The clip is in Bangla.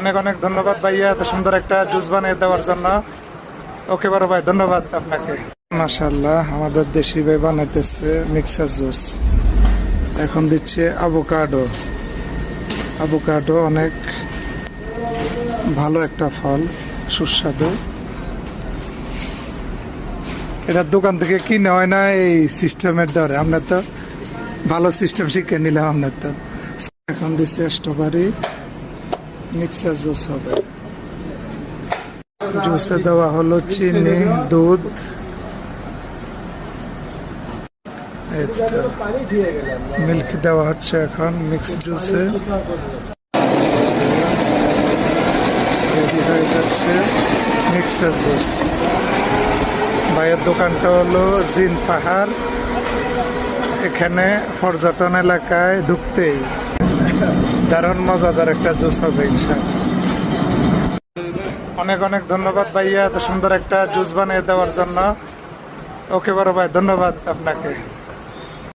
অনেক অনেক ধন্যবাদ ভাইয়া, এত সুন্দর একটা জুস বানিয়ে দেওয়ার জন্য। ওকে বড় ভাই, ধন্যবাদ আপনাকে। মাশাআল্লাহ, আমাদের দেশি ভাই বানাইতেছে মিক্সার জুস। এখন দিচ্ছে আভোকাডো। আভোকাডো অনেক ভালো একটা ফল, সুস্বাদু। এটা দোকান থেকে কিনে হয় না এই সিস্টেমের দরে। আমরা তো ভালো সিস্টেম শিখে নিলাম আপনার তো। এখন দিচ্ছে স্ট্রবেরি মিক্সার জুস হবে। জুসে দেওয়া হলো চিনি, দুধ, মিল্ক দেওয়া হচ্ছে এখন মিক্স জুসে। রেডি হয়ে যাচ্ছে মিক্সার জুস। ভাইয়ের দোকানটা হলো জিন পাহাড়। এখানে পর্যটন এলাকায় ঢুকতেই দারুণ মজাদার একটা জুস হবে ইনশাআল্লাহ। অনেক অনেক ধন্যবাদ ভাইয়া, এত সুন্দর একটা জুস বানিয়ে দেওয়ার জন্য। ওকে বড় ভাই, ধন্যবাদ আপনাকে।